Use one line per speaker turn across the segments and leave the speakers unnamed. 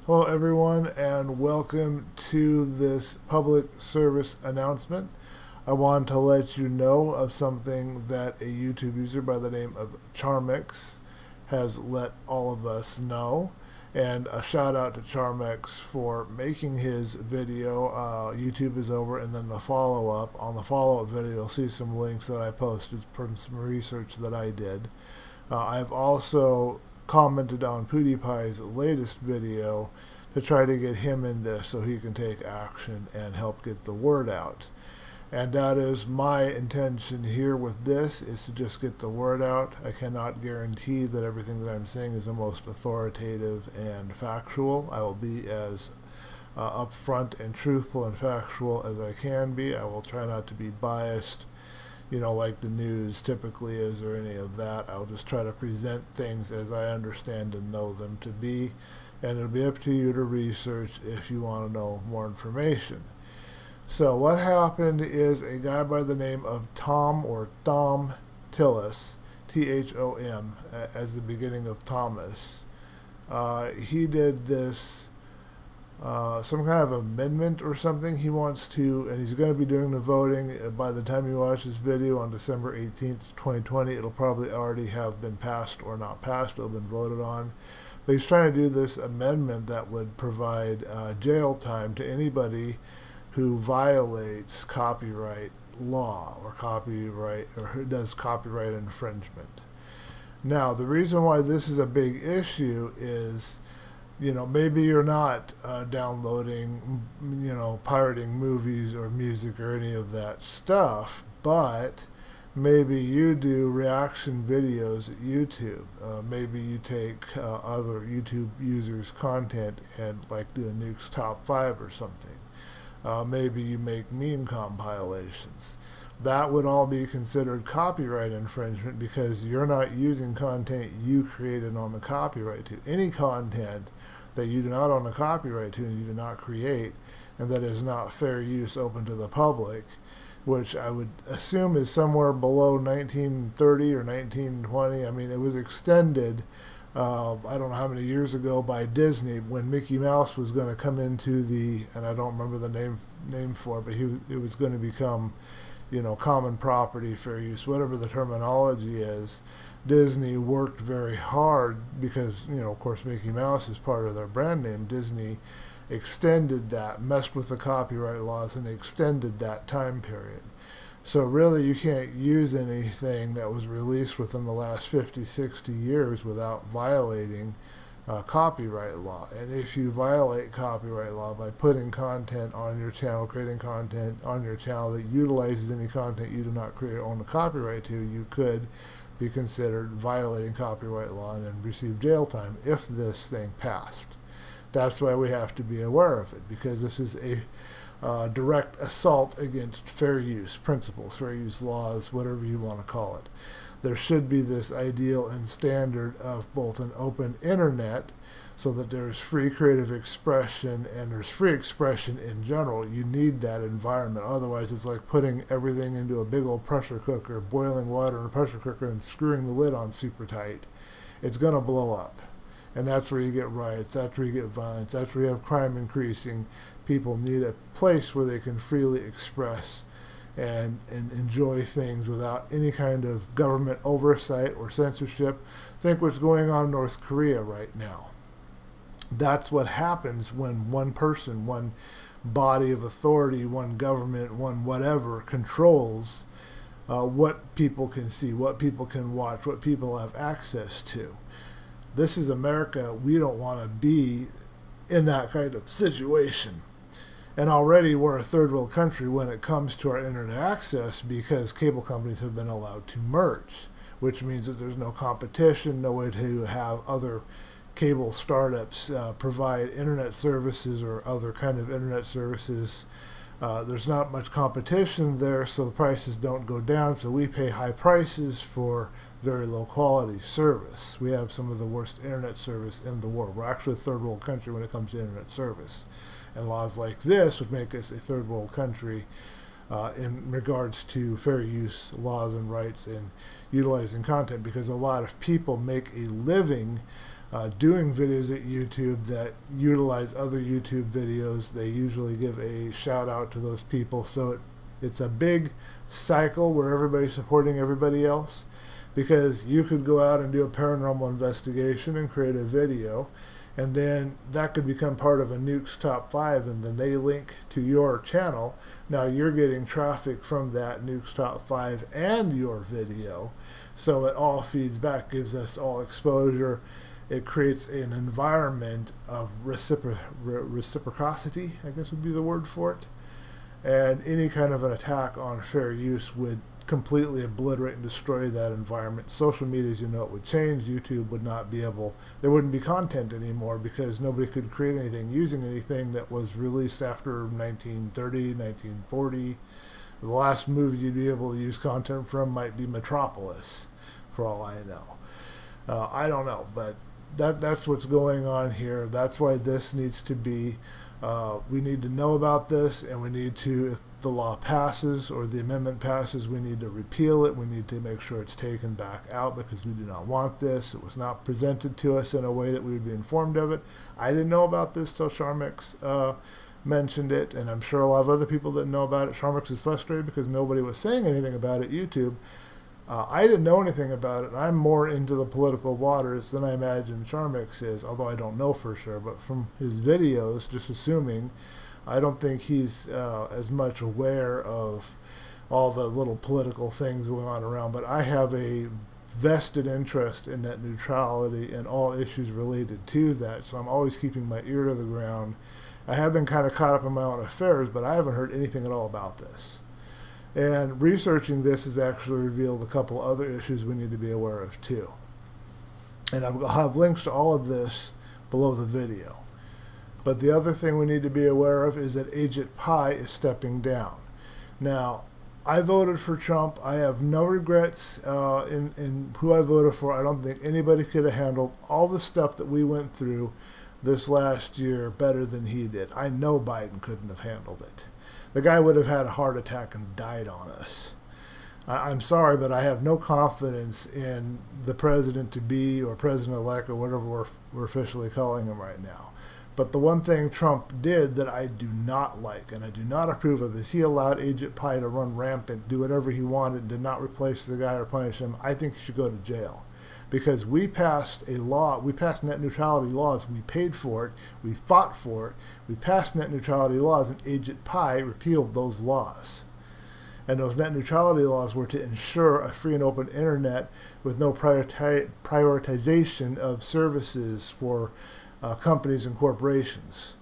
Hello everyone and welcome to this public service announcement. I want to let you know of something that a YouTube user by the name of Charmix has let all of us know. And a shout out to Charmix for making his video. YouTube is over, and then the follow-up. On the follow-up video you'll see some links that I posted from some research that I did. I've also commented on PewDiePie's latest video to try to get him in this so he can take action and help get the word out. And that is my intention here with this, is to just get the word out. I cannot guarantee that everything that I'm saying is the most authoritative and factual. I will be as upfront and truthful and factual as I can be. I will try not to be biased, like the news typically is, or any of that. I'll just try to present things as I understand and know them to be, and it'll be up to you to research if you want to know more information. So what happened is a guy by the name of Thom Tillis, T-H-O-M, as the beginning of Thomas. He did this some kind of amendment or something. He wants to, and he's going to be doing the voting. By the time you watch this video on December 18th, 2020, it'll probably already have been passed or not passed. It'll have been voted on. But he's trying to do this amendment that would provide jail time to anybody who violates copyright law or who does copyright infringement. Now, the reason why this is a big issue is, maybe you're not downloading, pirating movies or music or any of that stuff, but maybe you do reaction videos at YouTube. Maybe you take other YouTube users' content and do a Nuke's Top 5 or something. Maybe you make meme compilations. That would all be considered copyright infringement because you're not using content you created on the copyright to. Any content that you do not own the copyright to and you do not create, and that is not fair use open to the public, which I would assume is somewhere below 1930 or 1920. I mean, it was extended I don't know how many years ago by Disney when Mickey Mouse was going to come into and I don't remember the name for it, but it was going to become, common property, fair use, whatever the terminology is. Disney worked very hard because, of course, Mickey Mouse is part of their brand name. Disney extended that, messed with the copyright laws, and extended that time period. So really you can't use anything that was released within the last 50, 60 years without violating copyright law. And if you violate copyright law by putting content on your channel, creating content on your channel that utilizes any content you do not create or own the copyright to, you could be considered violating copyright law and then receive jail time if this thing passed. That's why we have to be aware of it, because this is a direct assault against fair use principles, fair use laws, whatever you want to call it. There should be this ideal and standard of both an open internet so that there's free creative expression and there's free expression in general. You need that environment. Otherwise, it's like putting everything into a big old pressure cooker, boiling water in a pressure cooker and screwing the lid on super tight. It's going to blow up. And that's where you get riots, that's where you get violence, that's where you have crime increasing. People need a place where they can freely express and enjoy things without any kind of government oversight or censorship. Think what's going on in North Korea right now. That's what happens when one person, one body of authority, one government, one whatever controls what people can see, what people can watch, what people have access to. This is America. We don't want to be in that kind of situation. And already we're a third world country when it comes to our internet access because cable companies have been allowed to merge, which means that there's no competition, no way to have other cable startups provide internet services or other kind of internet services. There's not much competition there, so the prices don't go down, so we pay high prices for very low quality service. We have some of the worst internet service in the world. We're actually a third world country when it comes to internet service. And laws like this would make us a third world country in regards to fair use laws and rights and utilizing content, because a lot of people make a living doing videos at YouTube that utilize other YouTube videos. They usually give a shout out to those people, so it's a big cycle where everybody's supporting everybody else, because you could go out and do a paranormal investigation and create a video, and then that could become part of a Nuke's Top 5, and then they link to your channel. Now you're getting traffic from that Nuke's Top 5 and your video, so it all feeds back, gives us all exposure. It creates an environment of reciprocity, I guess would be the word for it. And any kind of an attack on fair use would completely obliterate and destroy that environment. Social media, as you know, it would change. YouTube would not be able, there wouldn't be content anymore, because nobody could create anything using anything that was released after 1930, 1940. The last movie you'd be able to use content from might be Metropolis, for all I know. I don't know, but that's what's going on here. That's why this needs to be, we need to know about this, and we need to, if the law passes or the amendment passes, we need to repeal it. We need to make sure it's taken back out, because we do not want this. It was not presented to us in a way that we would be informed of it. I didn't know about this till Charmix mentioned it, and I'm sure a lot of other people didn't know about it. Charmix is frustrated because nobody was saying anything about it. YouTube. I didn't know anything about it. I'm more into the political waters than I imagine Charmix is, although I don't know for sure. But from his videos, just assuming, I don't think he's as much aware of all the little political things going on around. But I have a vested interest in net neutrality and all issues related to that, so I'm always keeping my ear to the ground. I have been kind of caught up in my own affairs, but I haven't heard anything at all about this. And researching this has actually revealed a couple other issues we need to be aware of too. And I'll have links to all of this below the video. But the other thing we need to be aware of is that Agent Pi is stepping down. Now, I voted for Trump. I have no regrets in who I voted for. I don't think anybody could have handled all the stuff that we went through this last year better than he did. I know Biden couldn't have handled it. The guy would have had a heart attack and died on us. I'm sorry, but I have no confidence in the president-to-be or president-elect or whatever we're officially calling him right now. But the one thing Trump did that I do not like and I do not approve of is he allowed Agent Pi to run rampant, do whatever he wanted, and did not replace the guy or punish him. I think he should go to jail. Because we passed a law, we passed net neutrality laws, we paid for it, we fought for it, we passed net neutrality laws, and Agent Pi repealed those laws. And those net neutrality laws were to ensure a free and open internet with no prioritization of services for companies and corporations.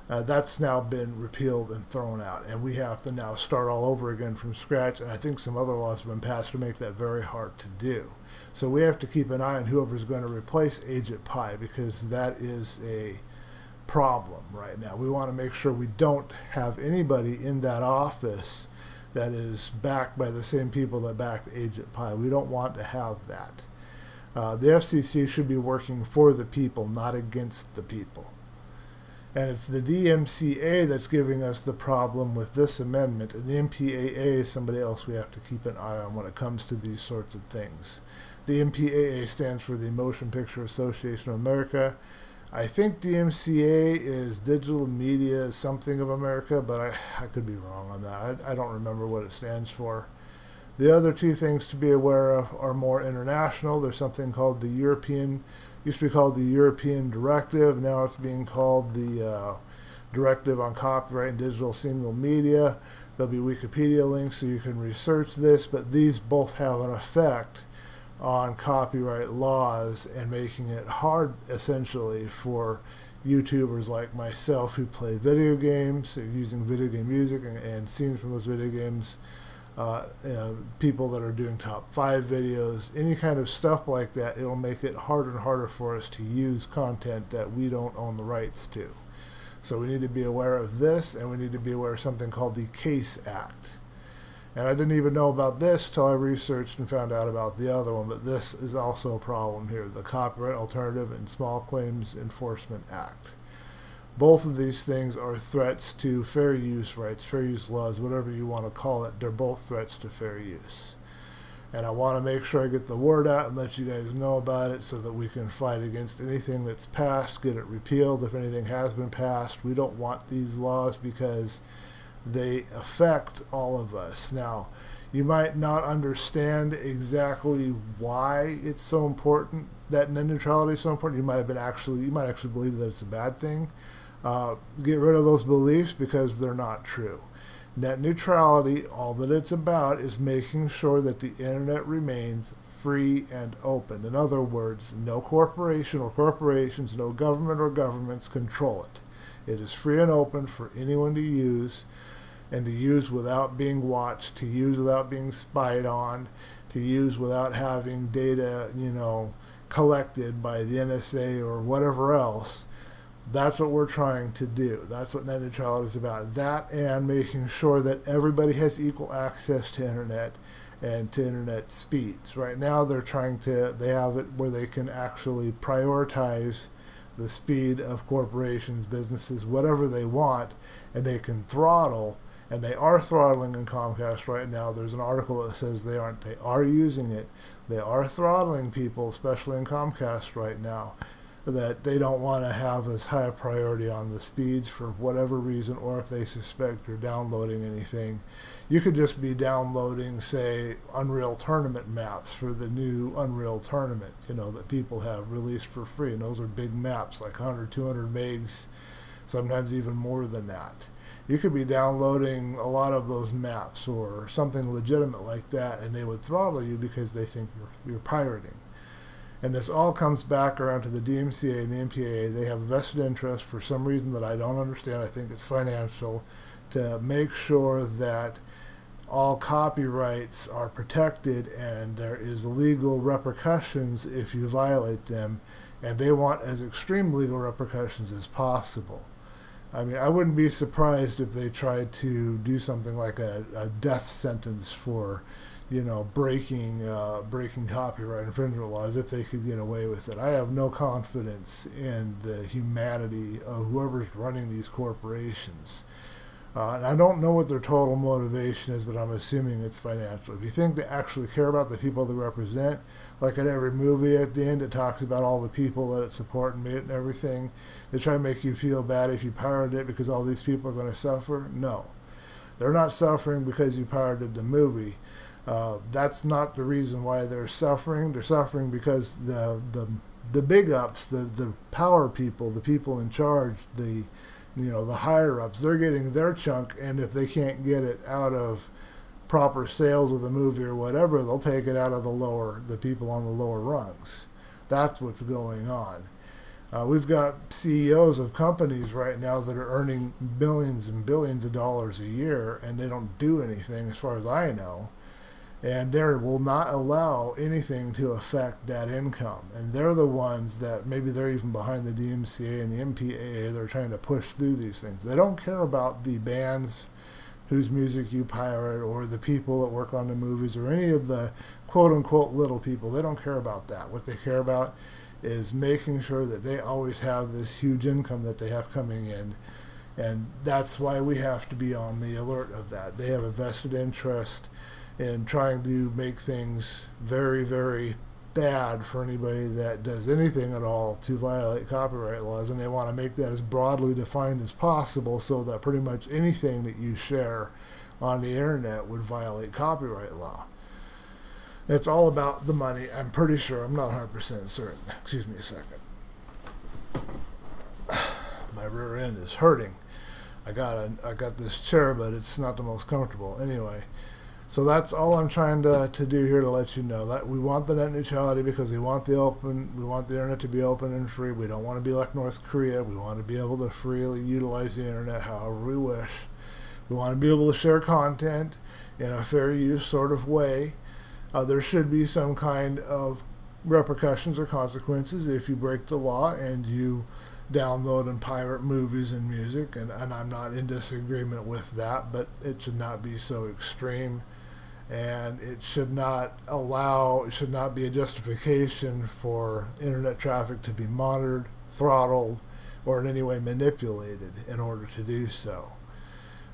That's now been repealed and thrown out, and we have to now start all over again from scratch, and I think some other laws have been passed to make that very hard to do. So we have to keep an eye on whoever's going to replace Agent Pi, because that is a problem right now. We want to make sure we don't have anybody in that office that is backed by the same people that backed Agent Pi. We don't want to have that. The FCC should be working for the people, not against the people. And it's the DMCA that's giving us the problem with this amendment. And the MPAA is somebody else we have to keep an eye on when it comes to these sorts of things. The MPAA stands for the Motion Picture Association of America. I think DMCA is Digital Media Something of America, but I could be wrong on that. I don't remember what it stands for. The other two things to be aware of are more international. There's something called the European, used to be called the European Directive. Now it's being called the Directive on Copyright and Digital Single Media. There'll be Wikipedia links so you can research this, but these both have an effect on copyright laws and making it hard, essentially, for YouTubers like myself who play video games, using video game music and scenes from those video games, people that are doing top 5 videos, any kind of stuff like that. It'll make it harder and harder for us to use content that we don't own the rights to. So we need to be aware of this, and we need to be aware of something called the CASE Act. And I didn't even know about this till I researched and found out about the other one, but this is also a problem here, the Copyright Alternative and Small Claims Enforcement Act. Both of these things are threats to fair use rights, fair use laws, whatever you want to call it. They're both threats to fair use. And I want to make sure I get the word out and let you guys know about it so that we can fight against anything that's passed, get it repealed if anything has been passed. We don't want these laws because they affect all of us. Now, you might not understand exactly why it's so important, that net neutrality is so important. You might actually believe that it's a bad thing. Get rid of those beliefs because they're not true. Net neutrality, all that it's about is making sure that the internet remains free and open. In other words, no corporation or corporations, no government or governments control it. It is free and open for anyone to use, and to use without being watched, to use without being spied on, to use without having data, collected by the NSA or whatever else. That's what we're trying to do. That's what net neutrality is about. That and making sure that everybody has equal access to internet and to internet speeds. Right now they have it where they can actually prioritize the speed of corporations, businesses, whatever they want, and they can throttle, and they are throttling in Comcast right now. There's an article that says they aren't. They are using it. They are throttling people, especially in Comcast right now, that they don't want to have as high a priority on the speeds for whatever reason, or if they suspect you're downloading anything. You could just be downloading, say, Unreal Tournament maps for the new Unreal Tournament, that people have released for free. And those are big maps, like 100, 200 megs, sometimes even more than that. You could be downloading a lot of those maps or something legitimate like that, and they would throttle you because they think you're pirating. And this all comes back around to the DMCA and the MPAA. They have a vested interest for some reason that I don't understand. I think it's financial, to make sure that all copyrights are protected and there is legal repercussions if you violate them. And they want as extreme legal repercussions as possible. I mean, I wouldn't be surprised if they tried to do something like a death sentence for breaking copyright infringement laws, if they could get away with it. I have no confidence in the humanity of whoever's running these corporations. And I don't know what their total motivation is, but I'm assuming it's financial. If you think they actually care about the people they represent, like in every movie at the end it talks about all the people that it support and made it and everything, they try to make you feel bad if you pirate it because all these people are going to suffer. No. They're not suffering because you pirated the movie. That's not the reason why they're suffering. They're suffering because the big ups, the power people, the people in charge, the higher ups, they're getting their chunk, and if they can't get it out of proper sales of the movie or whatever, they'll take it out of the people on the lower rungs. That's what's going on. We've got CEOs of companies right now that are earning billions and billions of dollars a year, and they don't do anything as far as I know. And they will not allow anything to affect that income. And they're the ones that, maybe they're even behind the DMCA and the MPAA, they're trying to push through these things. They don't care about the bands whose music you pirate, or the people that work on the movies, or any of the quote-unquote little people. They don't care about that. What they care about is making sure that they always have this huge income that they have coming in. And that's why we have to be on the alert of that. They have a vested interest in trying to make things very, very bad for anybody that does anything at all to violate copyright laws, and they want to make that as broadly defined as possible so that pretty much anything that you share on the internet would violate copyright law. It's all about the money, I'm pretty sure. I'm not 100% certain. Excuse me a second. My rear end is hurting. I got this chair, but it's not the most comfortable. Anyway, so that's all I'm trying to do here, to let you know that we want the net neutrality because we want the internet to be open and free. We don't want to be like North Korea. We want to be able to freely utilize the internet however we wish. We want to be able to share content in a fair use sort of way. There should be some kind of repercussions or consequences if you break the law and you download and pirate movies and music, and I'm not in disagreement with that, but it should not be so extreme, and it should not be a justification for internet traffic to be monitored, throttled, or in any way manipulated in order to do so.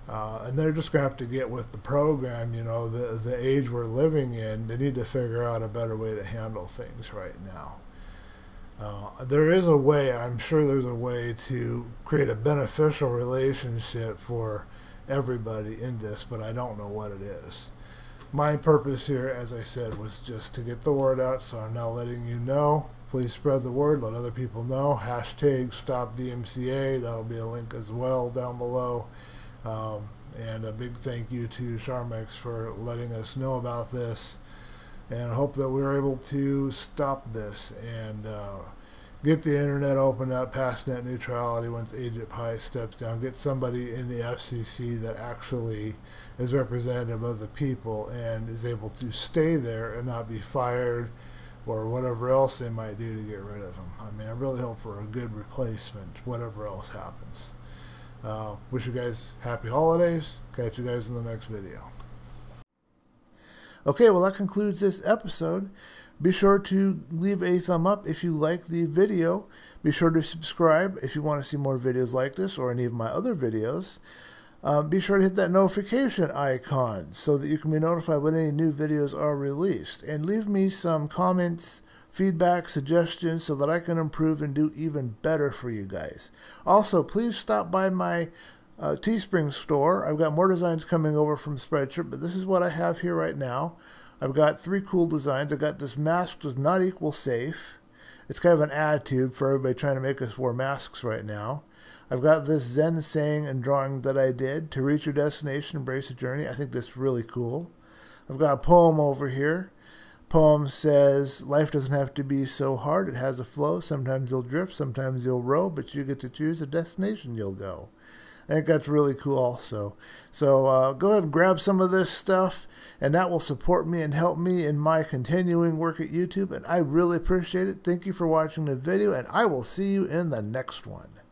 And they're just going to have to get with the program. You know, the age we're living in, they need to figure out a better way to handle things right now. There is a way, I'm sure there's a way to create a beneficial relationship for everybody in this, but I don't know what it is. My purpose here, as I said, was just to get the word out, so I'm now letting you know. Please spread the word, let other people know. Hashtag STOPDMCA, that'll be a link as well down below. And a big thank you to Charmex for letting us know about this, and I hope that we're able to stop this and get the internet opened up past net neutrality once Agent Pi steps down. Get somebody in the FCC that actually is representative of the people and is able to stay there and not be fired or whatever else they might do to get rid of them. I mean, I really hope for a good replacement, whatever else happens. Wish you guys happy holidays. Catch you guys in the next video. Okay, well, that concludes this episode. Be sure to leave a thumb up if you like the video. Be sure to subscribe if you want to see more videos like this or any of my other videos. Be sure to hit that notification icon so that you can be notified when any new videos are released. And leave me some comments, feedback, suggestions so that I can improve and do even better for you guys. Also, please stop by my Teespring store. I've got more designs coming over from Spreadshirt, but this is what I have here right now. I've got 3 cool designs. I got this mask does not equal safe. It's kind of an attitude for everybody trying to make us wear masks right now. I've got this Zen saying and drawing that I did, to reach your destination, embrace the journey. I think that's really cool. I've got a poem over here. Poem says, life doesn't have to be so hard. It has a flow. Sometimes you'll drift, sometimes you'll row, but you get to choose the destination you'll go. I think that's really cool also. So go ahead and grab some of this stuff, and that will support me and help me in my continuing work at YouTube, and I really appreciate it. Thank you for watching the video, and I will see you in the next one.